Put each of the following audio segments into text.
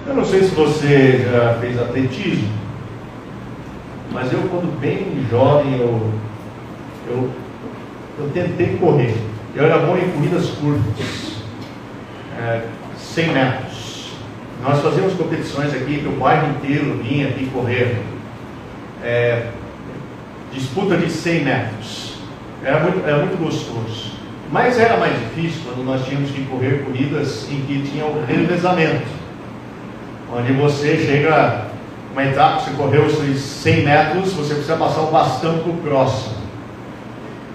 Eu não sei se você já fez atletismo, mas eu, quando bem jovem, eu tentei correr. Eu era bom em corridas curtas, 100 metros. Nós fazíamos competições aqui, que o bairro inteiro vinha aqui correr. Disputa de 100 metros. Era muito gostoso. Mas era mais difícil quando nós tínhamos que correr corridas em que tinha o revezamento, onde você chega uma etapa, você correu os 100 metros, você precisa passar o bastão para o próximo.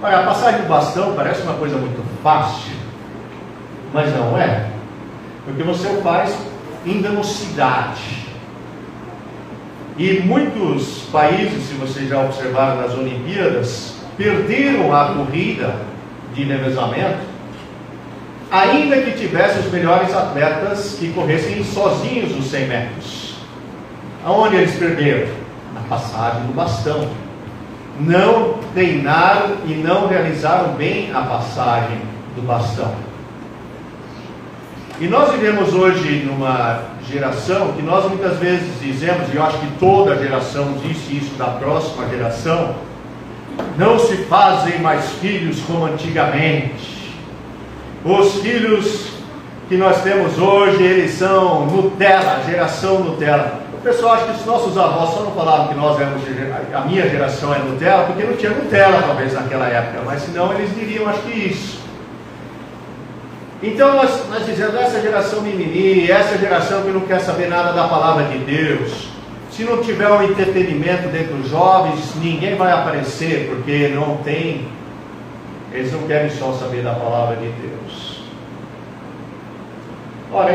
Olha, a passagem do bastão parece uma coisa muito fácil, mas não é, porque você o faz em velocidade. E muitos países, se vocês já observaram nas Olimpíadas, perderam a corrida de revezamento, ainda que tivesse os melhores atletas que corressem sozinhos os 100 metros. Aonde eles perderam? Na passagem do bastão. Não treinaram e não realizaram bem a passagem do bastão. E nós vivemos hoje numa geração que nós muitas vezes dizemos, e eu acho que toda geração disse isso da próxima geração: não se fazem mais filhos como antigamente. Os filhos que nós temos hoje, eles são Nutella, geração Nutella. O pessoal acha que os nossos avós só não falavam que nós éramos, a minha geração é Nutella, porque não tinha Nutella talvez naquela época, mas senão eles diriam, acho que isso. Então nós dizemos, essa geração mimimi, essa geração que não quer saber nada da palavra de Deus. Se não tiver um entretenimento dentro dos jovens, ninguém vai aparecer, porque não tem, eles não querem só saber da palavra de Deus. Ora,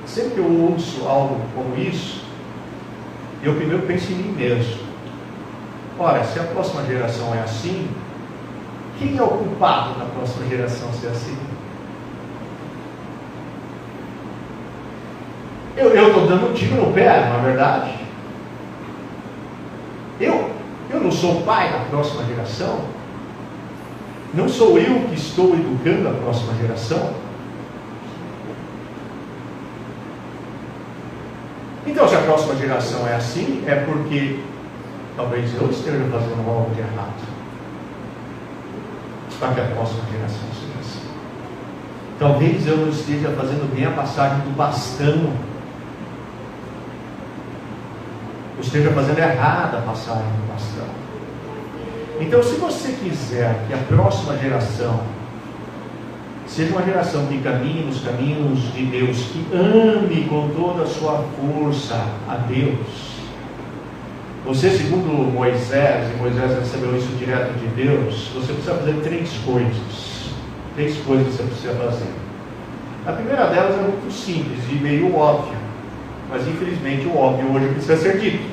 sempre que eu ouço algo como isso, eu primeiro penso em mim mesmo. Ora, se a próxima geração é assim, quem é o culpado da próxima geração ser assim? Eu estou dando um tiro no pé, não é verdade? Eu não sou pai da próxima geração? Não sou eu que estou educando a próxima geração? Então, se a próxima geração é assim, é porque talvez eu esteja fazendo algo de errado para que a próxima geração seja assim. Talvez eu não esteja fazendo bem a passagem do bastão, eu esteja fazendo errada a passagem do bastão. Então, se você quiser que a próxima geração seja uma geração que caminhe nos caminhos de Deus, que ame com toda a sua força a Deus, você, segundo Moisés, e Moisés recebeu isso direto de Deus, você precisa fazer três coisas você precisa fazer. A primeira delas é muito simples e meio óbvia, mas infelizmente o óbvio hoje precisa ser dito.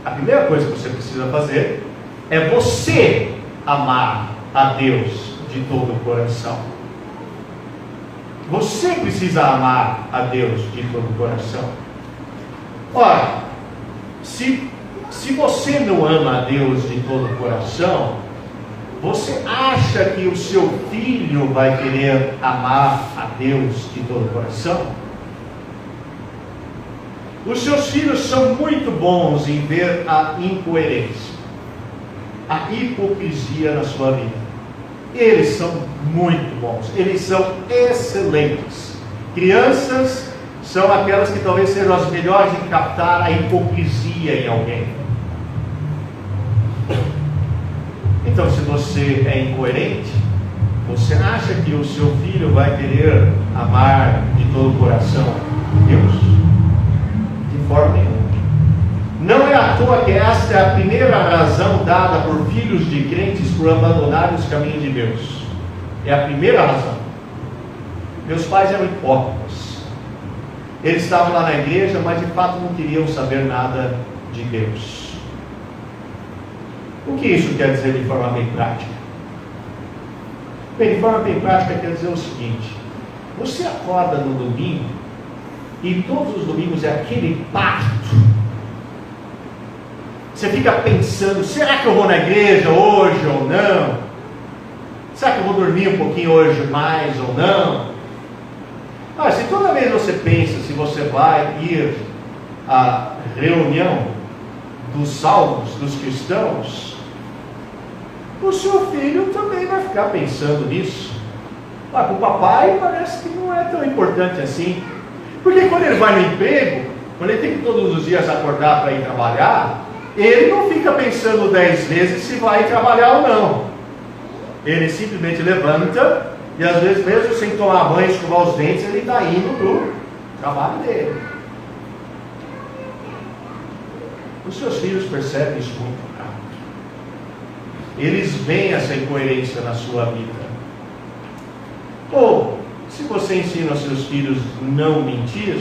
A primeira coisa que você precisa fazer é você amar a Deus de todo o coração. Você precisa amar a Deus de todo o coração. Ora, se você não ama a Deus de todo o coração, você acha que o seu filho vai querer amar a Deus de todo o coração? Os seus filhos são muito bons em ver a incoerência, a hipocrisia na sua vida. Eles são muito bons, eles são excelentes. Crianças são aquelas que talvez sejam as melhores em captar a hipocrisia em alguém. Então, se você é incoerente, você acha que o seu filho vai querer amar de todo o coração Deus? De forma nenhuma. Não é à toa que esta é a primeira razão dada por filhos de crentes por abandonarem os caminhos de Deus. É a primeira razão. Meus pais eram hipócritas. Eles estavam lá na igreja, mas de fato não queriam saber nada de Deus. O que isso quer dizer de forma bem prática? Bem, de forma bem prática quer dizer o seguinte: você acorda no domingo e todos os domingos é aquele parto. Você fica pensando, será que eu vou na igreja hoje ou não? Será que eu vou dormir um pouquinho hoje mais ou não? Se toda vez você pensa se você vai ir à reunião dos salvos, dos cristãos, o seu filho também vai ficar pensando nisso. Para o papai parece que não é tão importante assim. Porque quando ele vai no emprego, quando ele tem que todos os dias acordar para ir trabalhar, ele não fica pensando 10 vezes se vai trabalhar ou não. Ele simplesmente levanta e às vezes mesmo sem tomar banho, escovar os dentes, ele está indo para o trabalho dele. Os seus filhos percebem isso muito rápido. Eles veem essa incoerência na sua vida. Ou, se você ensina aos seus filhos não mentir,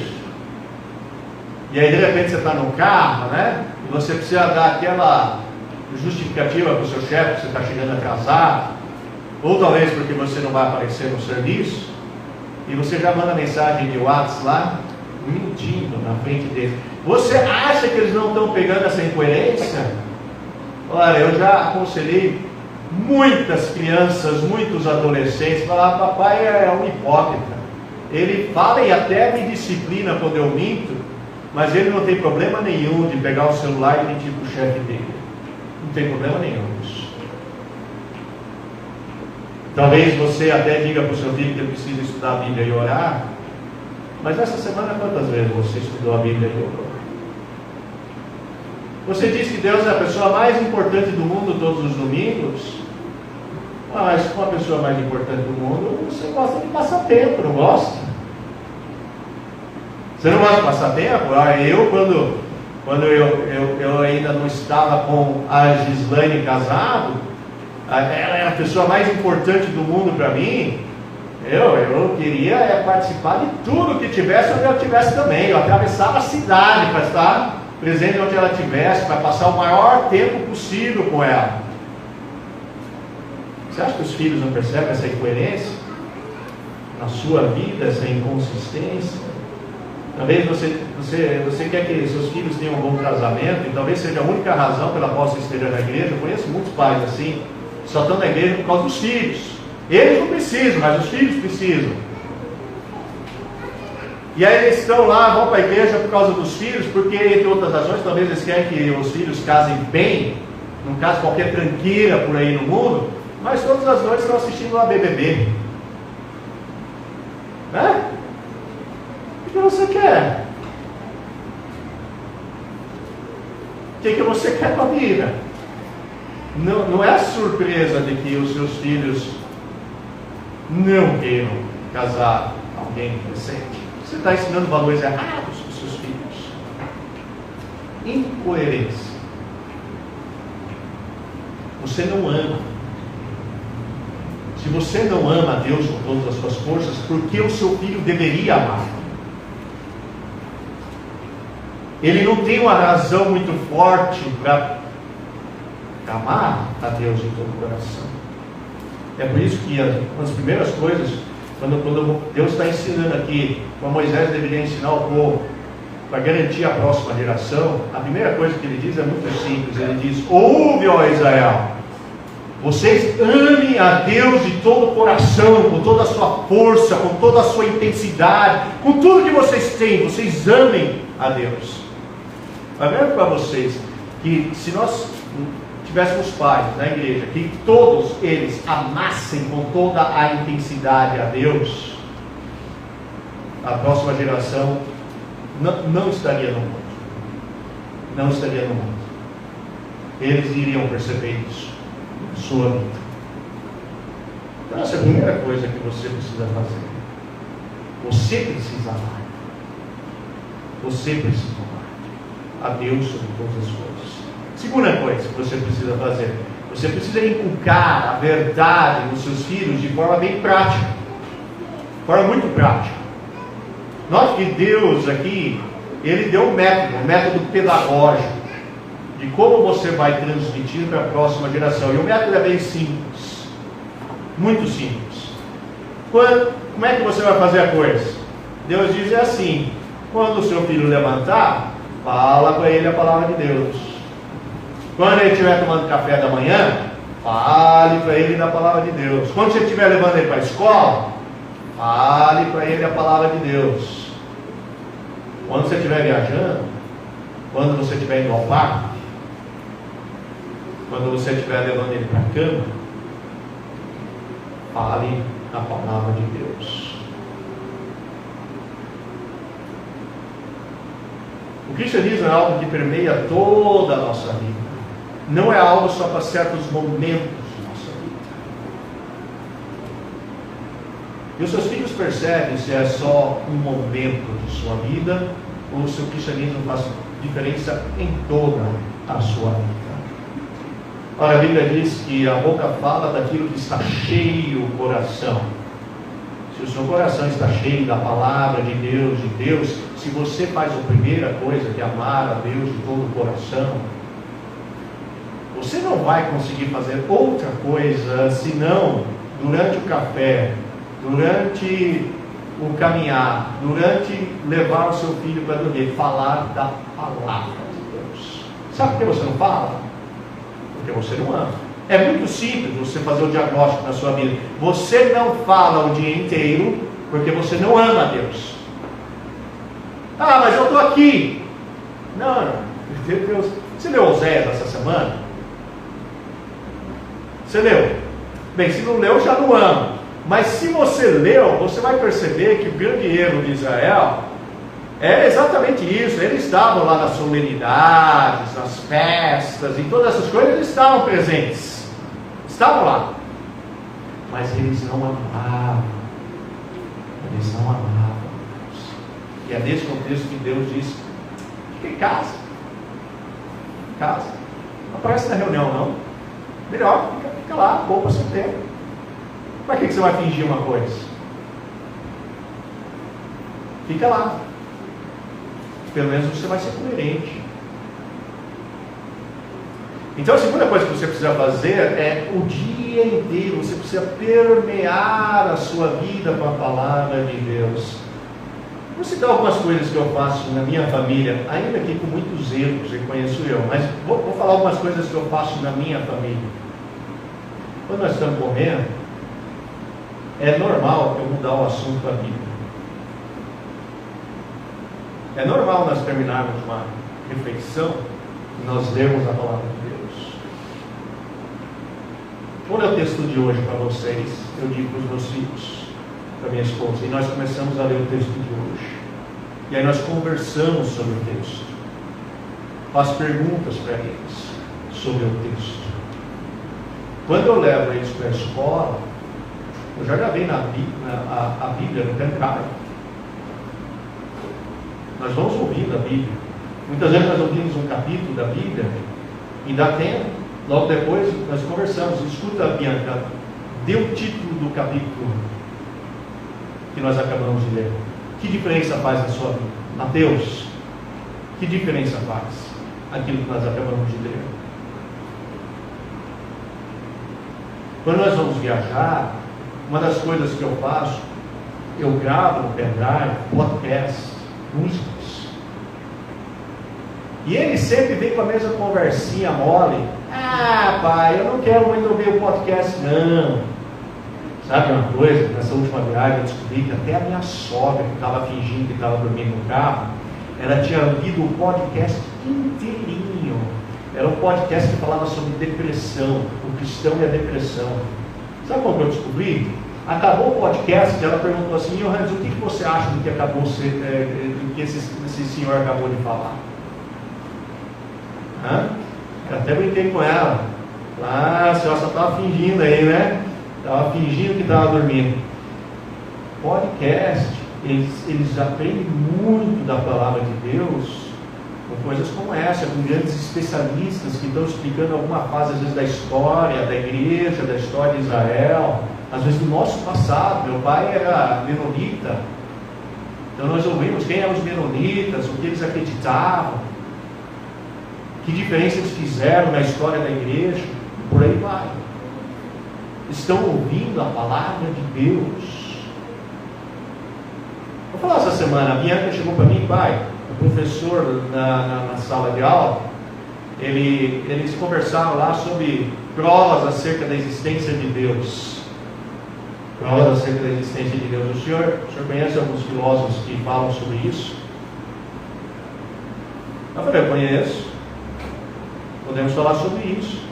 e aí de repente você está no carro, né? E você precisa dar aquela justificativa para o seu chefe que você está chegando atrasado, ou talvez porque você não vai aparecer no serviço, e você já manda mensagem de WhatsApp lá, mentindo na frente deles. Você acha que eles não estão pegando essa incoerência? Olha, eu já aconselhei muitas crianças, muitos adolescentes, falar: papai é um hipócrita. Ele fala e até me disciplina quando eu minto, mas ele não tem problema nenhum de pegar o celular e mentir para o chefe dele. Não tem problema nenhum nisso. Talvez você até diga para o seu filho que ele precisa estudar a Bíblia e orar, mas essa semana quantas vezes você estudou a Bíblia e orou? Você diz que Deus é a pessoa mais importante do mundo todos os domingos, mas com a pessoa mais importante do mundo, você gosta de passar tempo, não gosta? Você não gosta de passar tempo? Eu, quando eu ainda não estava com a Gislaine casado, ela era a pessoa mais importante do mundo para mim. Eu queria participar de tudo que tivesse onde eu estivesse também. Eu atravessava a cidade para estar presente onde ela estivesse, para passar o maior tempo possível com ela. Você acha que os filhos não percebem essa incoerência na sua vida, essa inconsistência? Talvez você quer que seus filhos tenham um bom casamento, e talvez seja a única razão pela qual você esteja na igreja. Eu conheço muitos pais assim, que só estão na igreja por causa dos filhos. Eles não precisam, mas os filhos precisam. E aí eles estão lá, vão para a igreja por causa dos filhos, porque, entre outras razões, talvez eles querem que os filhos casem bem, não casem qualquer tranqueira por aí no mundo, mas todas as noites estão assistindo lá BBB. Né? O que você quer? O que você quer para a vida? Não é surpresa de que os seus filhos não queiram casar com alguém decente. Você está ensinando valores errados para os seus filhos. Incoerência. Você não ama. Se você não ama a Deus com todas as suas forças, por que o seu filho deveria amar? Ele não tem uma razão muito forte para amar a Deus de todo o coração. É por isso que uma das primeiras coisas, quando Deus está ensinando aqui, como Moisés deveria ensinar o povo, para garantir a próxima geração, a primeira coisa que ele diz é muito simples. Ele diz: ouve, ó Israel, vocês amem a Deus de todo o coração, com toda a sua força, com toda a sua intensidade, com tudo que vocês têm, vocês amem a Deus. Eu lembro para vocês que se nós tivéssemos pais na igreja, que todos eles amassem com toda a intensidade a Deus, a próxima geração não estaria no mundo. Não estaria no mundo. Eles iriam perceber isso na sua vida. Então essa é a primeira coisa que você precisa fazer. Você precisa amar. Você precisa amar a Deus sobre todas as coisas. Segunda coisa que você precisa fazer: você precisa inculcar a verdade nos seus filhos de forma bem prática, de forma muito prática. Note que Deus aqui, Ele deu um método pedagógico, de como você vai transmitir para a próxima geração. E o método é bem simples, muito simples. Como é que você vai fazer a coisa? Deus diz assim: quando o seu filho levantar, fala para ele a palavra de Deus. Quando ele estiver tomando café da manhã, fale para ele da palavra de Deus. Quando você estiver levando ele para a escola, Fale para ele a palavra de Deus. Quando você estiver viajando, quando você estiver indo ao parque, quando você estiver levando ele para a cama, fale a palavra de Deus. O cristianismo é algo que permeia toda a nossa vida. Não é algo só para certos momentos de nossa vida. E os seus filhos percebem se é só um momento de sua vida ou se o cristianismo faz diferença em toda a sua vida. Ora, a Bíblia diz que a boca fala daquilo que está cheio o coração. Se o seu coração está cheio da palavra de Deus, se você faz a primeira coisa, que é amar a Deus de todo o coração, você não vai conseguir fazer outra coisa senão, durante o café, durante o caminhar, durante levar o seu filho para dormir, falar da palavra de Deus. Sabe por que você não fala? Porque você não ama. É muito simples você fazer o diagnóstico na sua vida. Você não fala o dia inteiro porque você não ama a Deus. Ah, mas eu estou aqui. Não. Deus. Você leu Oséias essa semana? Você leu? Bem, se não leu, já não ama. Mas se você leu, você vai perceber que o grande erro de Israel é exatamente isso. Eles estavam lá nas solenidades, nas festas, em todas essas coisas, eles estavam presentes. Estavam lá. Mas eles não amavam. Eles não amavam Deus. E é nesse contexto que Deus diz: fica em casa. Casa. Não aparece na reunião, não. Melhor, fica lá, poupa seu tempo. Para que você vai fingir uma coisa? Fica lá. Pelo menos você vai ser coerente. Então a segunda coisa que você precisa fazer é o dia inteiro, você precisa permear a sua vida com a palavra de Deus. Vou citar algumas coisas que eu faço na minha família, ainda que com muitos erros, reconheço eu, mas vou falar algumas coisas que eu faço na minha família. Quando nós estamos comendo, é normal eu mudar o assunto da Bíblia. É normal nós terminarmos uma reflexão e nós lermos a palavra de Deus. Qual é o texto de hoje para vocês? Eu digo para os meus filhos, para minha esposa, e nós começamos a ler o texto de hoje. E aí nós conversamos sobre o texto. Faço perguntas para eles sobre o texto. Quando eu levo eles para a escola, eu já gravei a Bíblia no pendrive. Nós vamos ouvindo a Bíblia. Muitas vezes nós ouvimos um capítulo da Bíblia e dá tempo. Logo depois nós conversamos. Escuta, Bianca, dê o título do capítulo que nós acabamos de ler. Que diferença faz na sua vida? Mateus, que diferença faz aquilo que nós acabamos de ler? Quando nós vamos viajar, uma das coisas que eu faço, eu gravo no pendrive, podcast, músicas. E ele sempre vem com a mesma conversinha mole. Ah, pai, eu não quero muito ouvir o podcast, não. Sabe uma coisa? Nessa última viagem eu descobri que até a minha sogra, que estava fingindo que estava dormindo no carro, ela tinha ouvido o podcast inteirinho. Era um podcast que falava sobre depressão, o cristão e a depressão. Sabe como eu descobri? Acabou o podcast e ela perguntou assim: Johannes, o que você acha do que acabou do que esse senhor acabou de falar? Eu até brinquei com ela. Ah, a senhora só estava fingindo aí, né? Estava fingindo que estava dormindo. Podcast, eles aprendem muito da palavra de Deus com coisas como essa, com grandes especialistas que estão explicando alguma fase, às vezes, da história da igreja, da história de Israel, às vezes do nosso passado. Meu pai era menonita, então nós ouvimos quem eram os menonitas, o que eles acreditavam, que diferença eles fizeram na história da igreja, e por aí vai. Estão ouvindo a palavra de Deus. Vou falar essa semana, a Bianca chegou para mim: pai, o professor na sala de aula, eles conversaram lá sobre provas acerca da existência de Deus. provas acerca da existência de Deus. O senhor conhece alguns filósofos que falam sobre isso? Eu falei, eu conheço. Podemos falar sobre isso.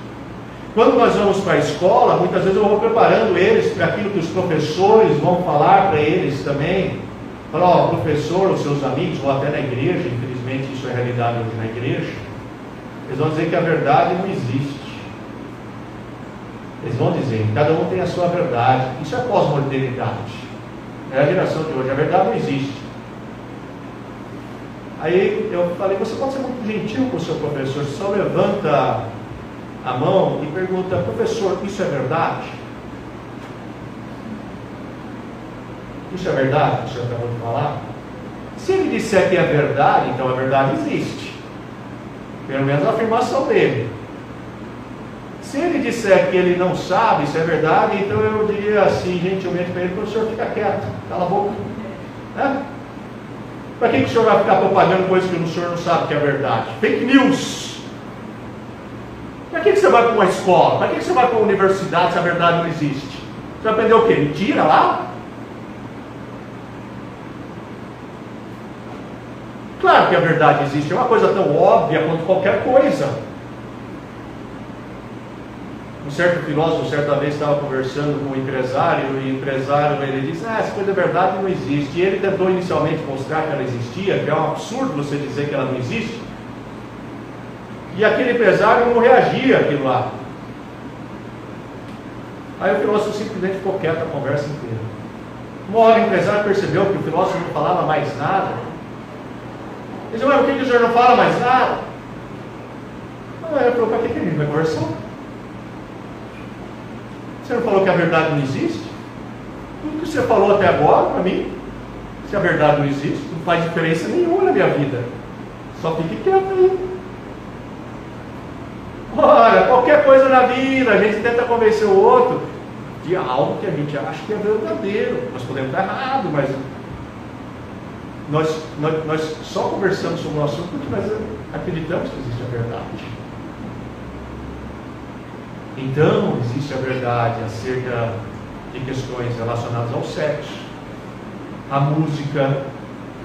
Quando nós vamos para a escola, muitas vezes eu vou preparando eles para aquilo que os professores vão falar para eles também. Falar, ó, professor, os seus amigos, ou até na igreja, infelizmente isso é realidade hoje na igreja, eles vão dizer que a verdade não existe. Eles vão dizer, cada um tem a sua verdade. Isso é pós-modernidade. É a geração de hoje, a verdade não existe. Aí eu falei, você pode ser muito gentil com o seu professor, você só levanta a mão e pergunta, professor, isso é verdade? Isso é verdade, que o senhor acabou de falar? Se ele disser que é verdade, então a verdade existe. Pelo menos a afirmação dele. Se ele disser que ele não sabe se é verdade, então eu diria assim, gentilmente para ele, professor, fica quieto, cala a boca. Né? Para que o senhor vai ficar propagando coisas que o senhor não sabe que é verdade? Fake news. Para que você vai para uma escola? Para que você vai para uma universidade se a verdade não existe? Você vai aprender o quê? Mentira lá? Claro que a verdade existe, é uma coisa tão óbvia quanto qualquer coisa. Um certo filósofo, certa vez, estava conversando com um empresário, e o empresário, ele disse, essa coisa é verdade não existe. E ele tentou inicialmente mostrar que ela existia, que é um absurdo você dizer que ela não existe. E aquele empresário não reagia àquilo lá. Aí o filósofo simplesmente ficou quieto a conversa inteira. Uma hora o empresário percebeu que o filósofo não falava mais nada. Ele disse, mas por que o senhor não fala mais nada? Ele falou, para que a gente vai conversar? Você não falou que a verdade não existe? Tudo que você falou até agora, para mim, se a verdade não existe, não faz diferença nenhuma na minha vida. Só fique quieto aí. Ora, qualquer coisa na vida, a gente tenta convencer o outro de algo que a gente acha que é verdadeiro. Nós podemos estar errados, mas nós só conversamos sobre o assunto porque nós acreditamos que existe a verdade. Então, existe a verdade acerca de questões relacionadas ao sexo, a música.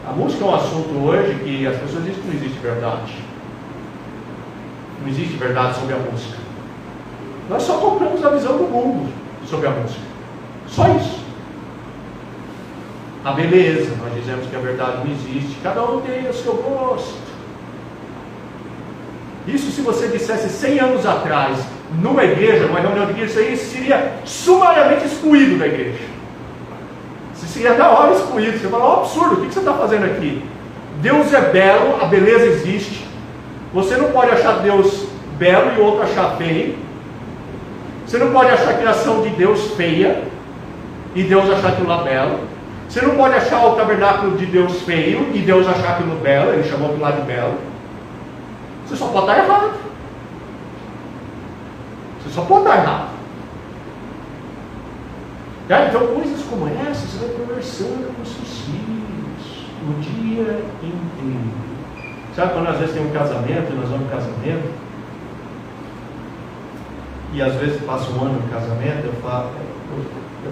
A música é um assunto hoje que as pessoas dizem que não existe verdade. Não existe verdade sobre a música. Nós só compramos a visão do mundo sobre a música. Só isso. A beleza, nós dizemos que a verdade não existe. Cada um tem o seu gosto. Isso, se você dissesse 100 anos atrás, numa igreja, numa reunião de igreja, isso aí seria sumariamente excluído da igreja. Você seria na hora excluído. Você fala, absurdo, o que você está fazendo aqui? Deus é belo, a beleza existe. Você não pode achar Deus belo e outro achar feio. Você não pode achar a criação de Deus feia e Deus achar aquilo lá belo. Você não pode achar o tabernáculo de Deus feio e Deus achar aquilo belo. Ele chamou aquilo lá de belo. Você só pode estar errado. Você só pode estar errado. Então, coisas como essa, você vai conversando com seus filhos o dia inteiro. Sabe quando às vezes tem um casamento, nós vamos no casamento, e às vezes passa um ano de casamento, eu falo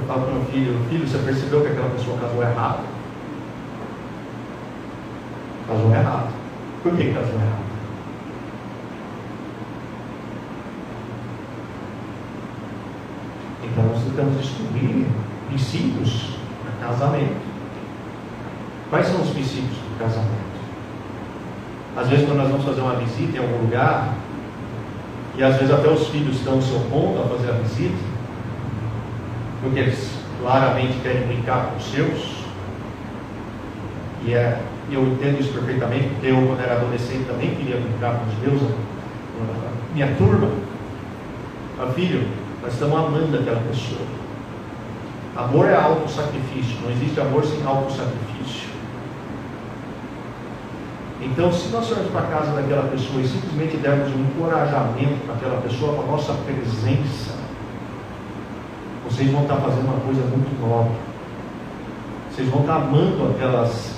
para o meu filho, você percebeu que aquela pessoa casou errado? Casou errado. Por que casou errado? Então nós tentamos descobrir princípios do casamento. Quais são os princípios do casamento? Às vezes quando nós vamos fazer uma visita em algum lugar, e às vezes até os filhos estão se opondo a fazer a visita, porque eles claramente querem brincar com os seus, e eu entendo isso perfeitamente, porque eu quando era adolescente também queria brincar com os meus, minha turma. Mas filho, nós estamos amando aquela pessoa. Amor é auto-sacrifício, não existe amor sem auto-sacrifício. Então, se nós formos para a casa daquela pessoa e simplesmente dermos um encorajamento para aquela pessoa com a nossa presença, vocês vão estar fazendo uma coisa muito nobre. Vocês vão estar amando aquelas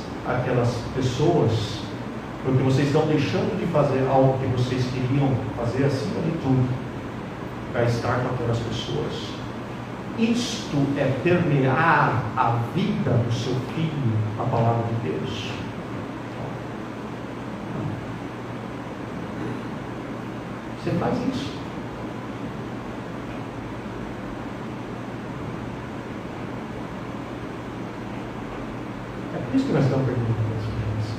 pessoas, porque vocês estão deixando de fazer algo que vocês queriam fazer acima de tudo, para estar com aquelas pessoas. isto é permear a vida do seu filho, a palavra de Deus? Você faz isso? É por isso que nós estamos perguntando isso.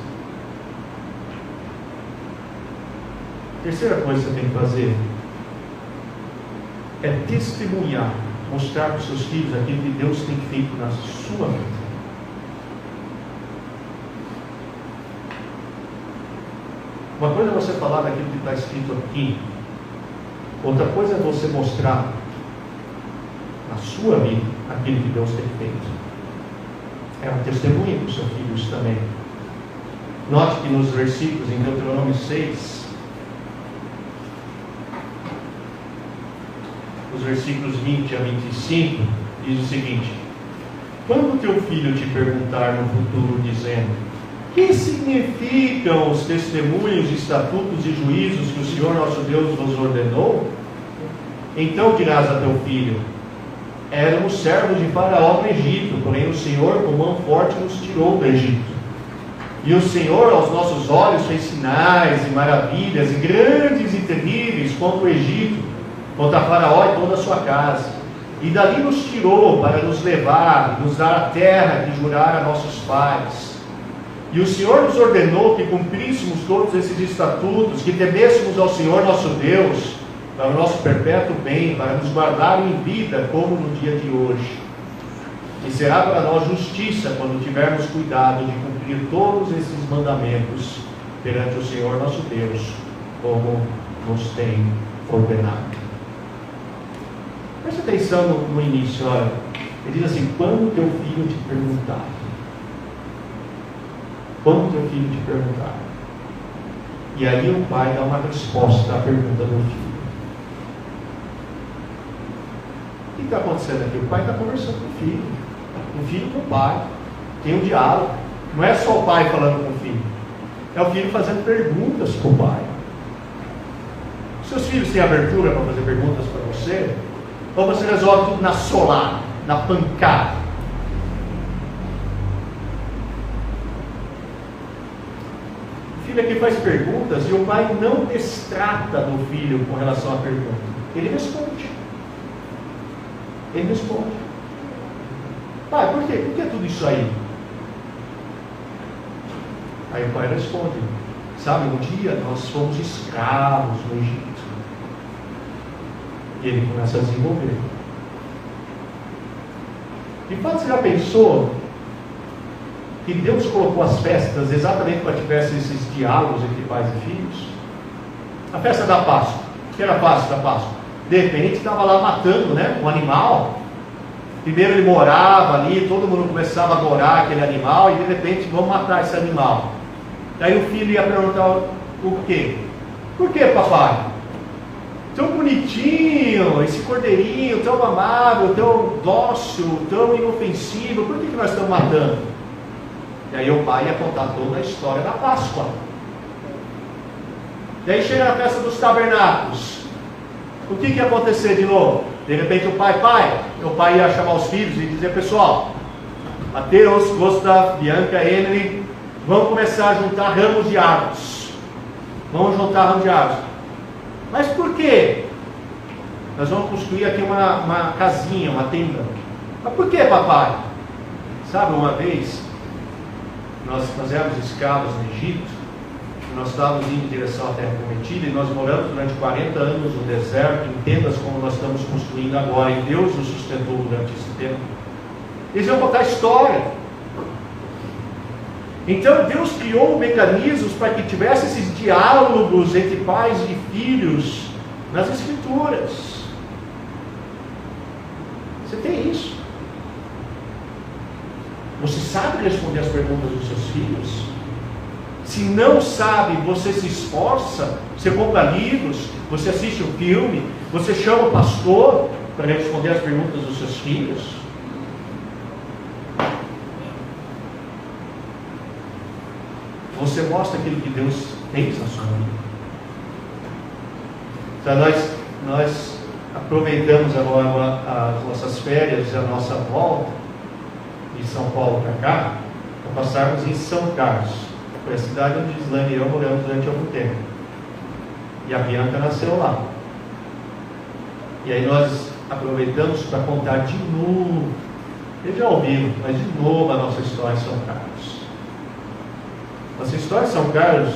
Terceira coisa que você tem que fazer é testemunhar, mostrar para os seus filhos aquilo que Deus tem feito na sua vida. Uma coisa é você falar daquilo que está escrito aqui, outra coisa é você mostrar na sua vida aquilo que Deus tem feito. É um testemunho para os seus filhos também. Note que nos versículos em Deuteronômio 6, os versículos 20 a 25, diz o seguinte: quando teu filho te perguntar no futuro, dizendo: que significam os testemunhos, estatutos e juízos que o Senhor nosso Deus nos ordenou? Então dirás a teu filho: éramos servos de Faraó no Egito, porém o Senhor com mão forte nos tirou do Egito. E o Senhor aos nossos olhos fez sinais e maravilhas, e grandes e terríveis contra o Egito, contra Faraó e toda a sua casa. E dali nos tirou para nos levar, nos dar a terra que jurara a nossos pais. E o Senhor nos ordenou que cumpríssemos todos esses estatutos, que temêssemos ao Senhor nosso Deus, para o nosso perpétuo bem, para nos guardar em vida, como no dia de hoje. E será para nós justiça, quando tivermos cuidado de cumprir todos esses mandamentos perante o Senhor nosso Deus, como nos tem ordenado. Preste atenção no início, olha. Ele diz assim: quando teu filho te perguntar. Quando teu filho te perguntar. E aí o pai dá uma resposta à pergunta do filho. O que está acontecendo aqui? O pai está conversando com o filho. O filho com o pai. Tem um diálogo. Não é só o pai falando com o filho. É o filho fazendo perguntas para o pai. Seus filhos têm abertura para fazer perguntas para você? Ou você resolve tudo na solada, na pancada? O filho aqui faz perguntas e o pai não destrata do filho com relação à pergunta. Ele responde. Ele responde. Pai, por quê? Por que tudo isso aí? Aí o pai responde: sabe, um dia nós fomos escravos no Egito. E ele começa a desenvolver. De fato, você já pensou que Deus colocou as festas exatamente para que tivesse esses diálogos entre pais e filhos? A festa da Páscoa. O que era a festa da Páscoa? De repente estava lá matando, né, um animal. Primeiro ele morava ali, todo mundo começava a adorar aquele animal, e de repente vamos matar esse animal. Daí o filho ia perguntar: o quê? Por que, papai? Tão bonitinho, esse cordeirinho, tão amável, tão dócil, tão inofensivo, por que nós estamos matando? E aí o pai ia contar toda a história da Páscoa. E aí chega na festa dos tabernáculos. O que ia acontecer de novo? De repente o pai ia chamar os filhos e dizer: pessoal, Mateus, Gustav, Bianca, Emily, vamos começar a juntar ramos de árvores. Vamos juntar ramos de árvores. Mas por quê? Nós vamos construir aqui uma casinha, uma tenda. Mas por que, papai? Sabe, uma vez nós éramos escravos no Egito, nós estávamos indo em direção à terra prometida, e nós moramos durante 40 anos no deserto, em tendas como nós estamos construindo agora, e Deus nos sustentou durante esse tempo. Eles iam contar a história. Então Deus criou mecanismos para que tivesse esses diálogos entre pais e filhos nas Escrituras. Você tem isso. Você sabe responder as perguntas dos seus filhos? Se não sabe, você se esforça, você compra livros, você assiste um filme, você chama o pastor para responder as perguntas dos seus filhos. Você mostra aquilo que Deus fez na sua vida. Então nós aproveitamos agora as nossas férias e a nossa volta de São Paulo para cá, para passarmos em São Carlos. Foi a cidade onde Islane e eu moramos durante algum tempo. E a Bianca nasceu lá. E aí nós aproveitamos para contar de novo, eles já ouviram, mas de novo a nossa história em São Carlos. Nossa história em São Carlos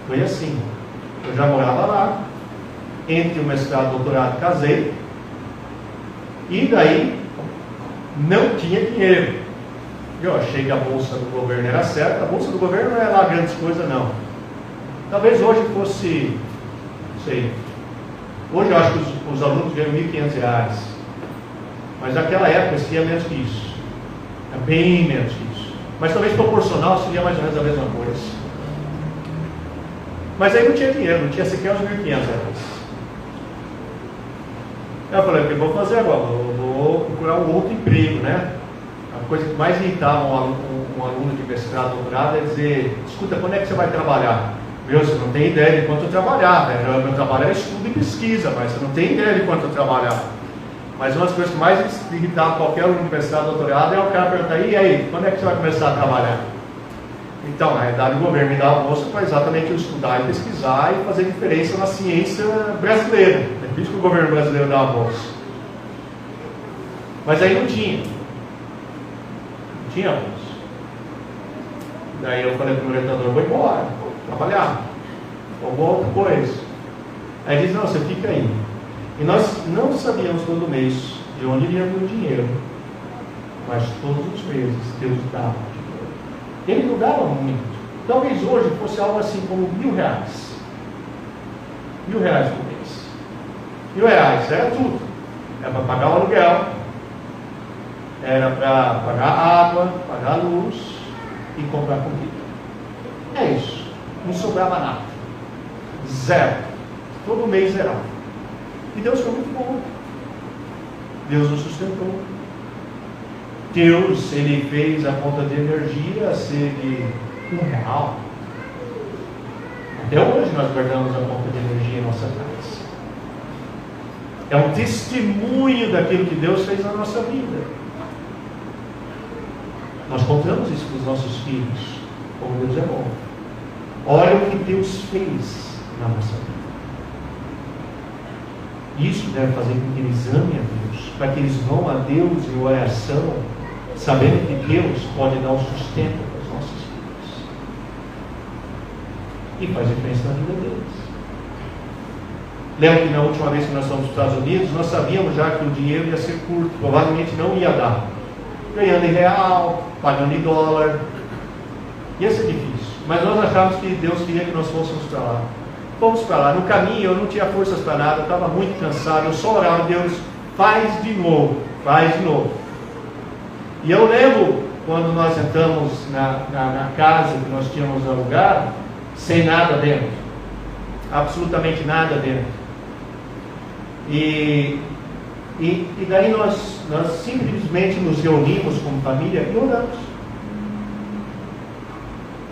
foi assim. Eu já morava lá, entre o mestrado e o doutorado casei, e daí não tinha dinheiro. Eu achei que a bolsa do governo era certa. A bolsa do governo não é lá grandes coisas não. Talvez hoje fosse, não sei, hoje eu acho que os alunos ganham R$1.500, mas naquela época seria menos que isso, é bem menos que isso, mas talvez proporcional seria mais ou menos a mesma coisa. Mas aí não tinha dinheiro, não tinha sequer os R$1.500. Eu falei, o que eu vou fazer agora? Eu vou procurar um outro emprego, né? A coisa que mais irritava um aluno de mestrado, doutorado, é dizer: escuta, quando é que você vai trabalhar? Meu, você não tem ideia de quanto eu trabalhar, né? Meu trabalho era estudo e pesquisa, mas você não tem ideia de quanto eu trabalhar. Mas uma das coisas que mais irritava qualquer aluno de mestrado, doutorado, é o cara perguntar: e aí, quando é que você vai começar a trabalhar? Então, na realidade, o governo me dá a bolsa para exatamente eu estudar e pesquisar e fazer diferença na ciência brasileira. É por isso que o governo brasileiro dá a bolsa. Mas aí não tinha. Não tinha bolsa. Daí eu falei para o meu orientador: vou embora, vou trabalhar, alguma outra coisa. Aí ele disse: não, você fica aí. E nós não sabíamos todo mês de onde iríamos o dinheiro, mas todos os meses Deus dava. Ele não dava muito. Talvez hoje fosse algo assim como R$1.000. R$1.000 por mês. R$1.000 era tudo. Era para pagar o aluguel, era para pagar a água, pagar a luz e comprar comida. É isso. Não sobrava nada. Zero. Todo mês zerava. E Deus foi muito bom. Deus nos sustentou. Deus, Ele fez a conta de energia ser de R$1. Até hoje nós guardamos a conta de energia em nossa casa. É um testemunho daquilo que Deus fez na nossa vida. Nós contamos isso para os nossos filhos, como Deus é bom. Olha o que Deus fez na nossa vida. Isso deve fazer com que eles amem a Deus, para que eles vão a Deus em oração, sabendo que Deus pode dar o sustento para os nossos filhos. E faz diferença na vida deles. Lembro que na última vez que nós fomos para os Estados Unidos, nós sabíamos já que o dinheiro ia ser curto, provavelmente não ia dar. Ganhando em real, pagando em dólar, ia ser difícil. Mas nós achávamos que Deus queria que nós fôssemos para lá. Fomos para lá. No caminho eu não tinha forças para nada, eu estava muito cansado, eu só orava: Deus, faz de novo, faz de novo. E eu lembro quando nós entramos na casa que nós tínhamos alugado, sem nada dentro, absolutamente nada dentro. E daí nós simplesmente nos reunimos como família e oramos.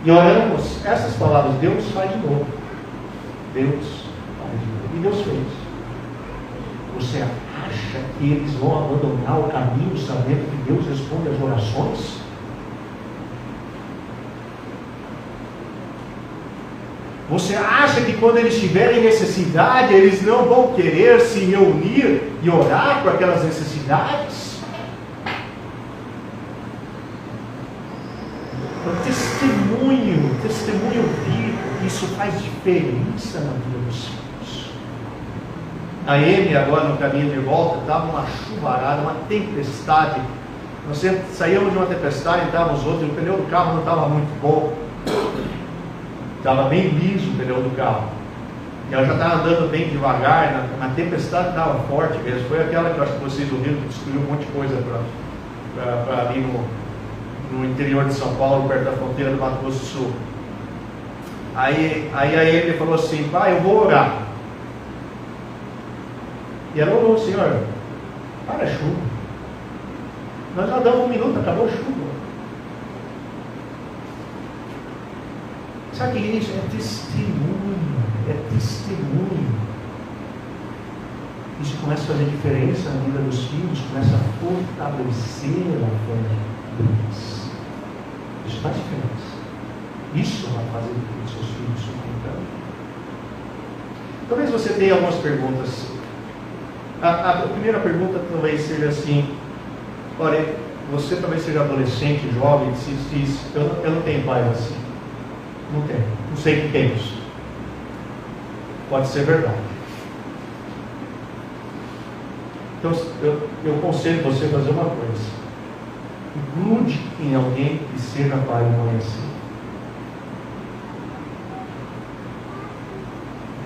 E oramos essas palavras: Deus faz de novo. Deus faz de novo. E Deus fez. Você acha que eles vão abandonar o caminho sabendo que Deus responde às orações? Você acha que quando eles tiverem necessidade, eles não vão querer se reunir e orar por aquelas necessidades? O testemunho vivo, isso faz diferença na vida dos filhos. A Amy, agora no caminho de volta, estava uma chuvarada, uma tempestade. Nós saímos de uma tempestade, entrávamos outra, e o pneu do carro não estava muito bom. Estava bem liso o pneu do carro. E ela já estava andando bem devagar, na tempestade estava forte mesmo. Foi aquela que eu acho que vocês ouviram, que destruiu um monte de coisa para ali no interior de São Paulo, perto da fronteira do Mato Grosso do Sul. Aí ele falou assim: pai, eu vou orar. E ela orou: Senhor, para a chuva. Nós já damos 1 minuto, acabou a chuva. Sabe o que é isso? É testemunho. É testemunho. Isso começa a fazer diferença na vida dos filhos, começa a fortalecer a fé deles. Isso faz diferença. Isso vai fazer com que os seus filhos suportem. Talvez você tenha algumas perguntas. A primeira pergunta talvez seja assim: olha, você talvez seja adolescente, jovem, se diz, eu não tenho pais assim. Não tenho. Não sei o que é isso. Pode ser verdade. Então, eu aconselho você a fazer uma coisa: grude em alguém que seja pai e mãe assim.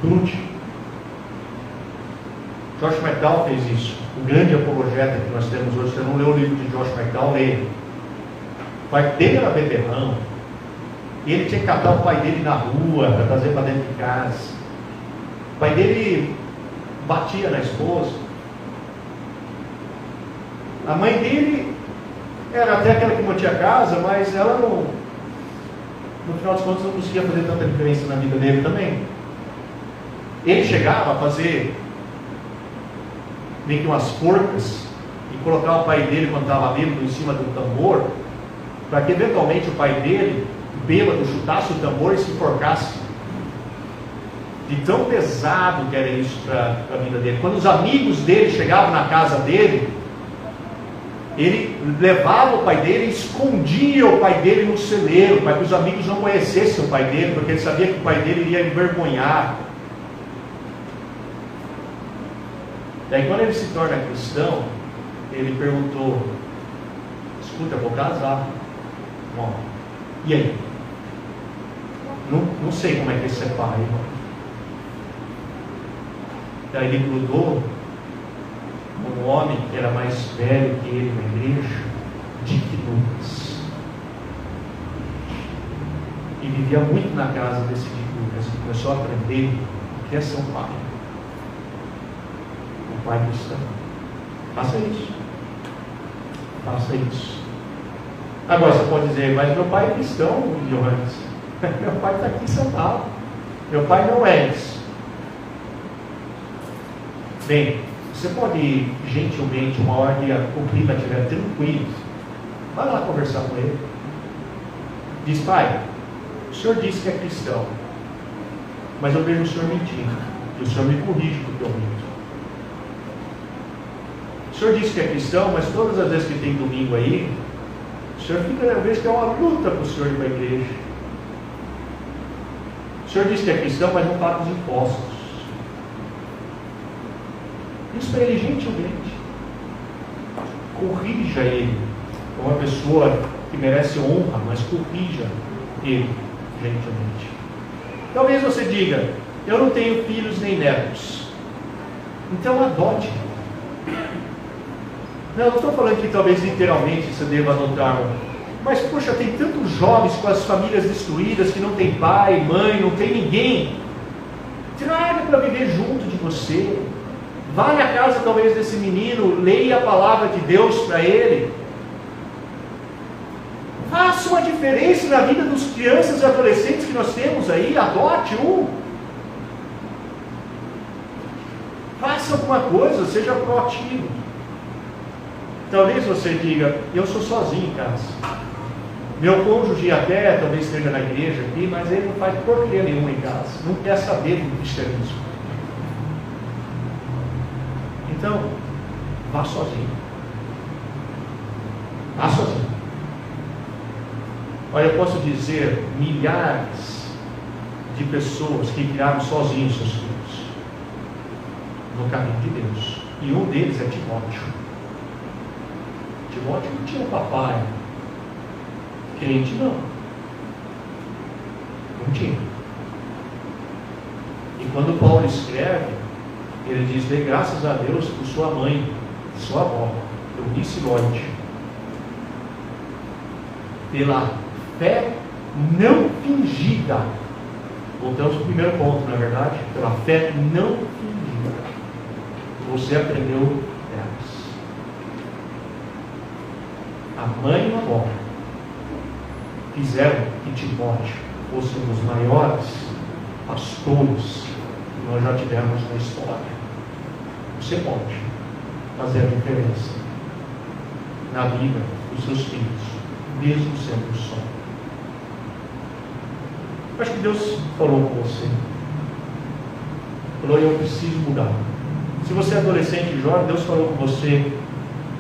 Grude. Josh McDowell fez isso. O grande apologeta que nós temos hoje. Você não leu o livro de Josh McDowell? Leia. O pai dele era beberrão. Ele tinha que catar o pai dele na rua para trazer para dentro de casa. O pai dele batia na esposa. A mãe dele era até aquela que mantinha a casa, mas ela não, no final das contas, não conseguia fazer tanta diferença na vida dele também. Ele chegava a fazer meio que umas forcas e colocar o pai dele, quando estava bêbado, em cima de um tambor, para que eventualmente o pai dele, bêbado, chutasse o tambor e se enforcasse. De tão pesado que era isso para a vida dele. Quando os amigos dele chegavam na casa dele, ele levava o pai dele e escondia o pai dele no celeiro, para que os amigos não conhecessem o pai dele, porque ele sabia que o pai dele ia envergonhar. Daí, quando ele se torna cristão, ele perguntou: escuta, eu vou casar. Bom, e aí? Não sei como é que é ser pai, irmão. Daí ele grudou um homem que era mais velho que ele na igreja, Dick Lucas. E vivia muito na casa desse Dick Lucas. E começou a aprender o que é ser um pai. Um pai cristão. Faça isso. Faça isso. Agora você pode dizer: mas meu pai é cristão, Johannes. Meu pai está aqui em São Paulo. Meu pai não é isso. Bem, você pode ir gentilmente, uma hora que o clima estiver tranquilo, vai lá conversar com ele. Diz: pai, o senhor disse que é cristão, mas eu vejo o senhor mentindo, e o senhor me corrige porque eu minto. O senhor disse que é cristão, mas todas as vezes que tem domingo aí, o senhor fica, eu vejo que é uma luta para o senhor ir para a igreja. O senhor disse que é cristão, mas não paga os impostos. Isso para ele gentilmente. Corrija ele. É uma pessoa que merece honra, mas corrija ele gentilmente. Talvez você diga: eu não tenho filhos nem netos. Então adote. Não estou falando que talvez literalmente você deva adotar um. Mas, poxa, tem tantos jovens com as famílias destruídas, que não tem pai, mãe, não tem ninguém. Traga para viver junto de você. Vai à casa talvez desse menino, leia a palavra de Deus para ele. Faça uma diferença na vida dos crianças e adolescentes que nós temos aí. Adote um. Faça alguma coisa, seja proativo. Talvez você diga: eu sou sozinho em casa. Meu cônjuge até talvez esteja na igreja aqui, mas ele não faz porcaria nenhuma em casa. Não quer saber do cristianismo. Então, vá sozinho. Vá sozinho. Olha, eu posso dizer milhares de pessoas que criaram sozinhos seus filhos no caminho de Deus. E um deles é Timóteo. Timóteo não tinha papai. Crente não. Não tinha. E quando Paulo escreve, ele diz: dê graças a Deus por sua mãe, sua avó, Eunice Lloyd, pela fé não fingida. Voltamos ao primeiro ponto, não é verdade? Pela fé não fingida. Você aprendeu delas. A mãe e a avó fizeram que Timóteo fosse um dos maiores pastores que nós já tivemos na história. Você pode fazer a diferença na vida dos seus filhos, mesmo sendo só. Acho que Deus falou com você. Falou, eu preciso mudar. Se você é adolescente e jovem, Deus falou com você.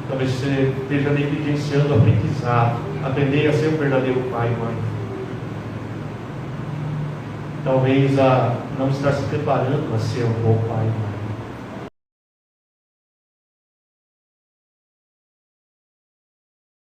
Talvez você esteja negligenciando o aprendizado, aprender a ser um verdadeiro pai e mãe. Talvez a não estar se preparando a ser um bom pai e mãe.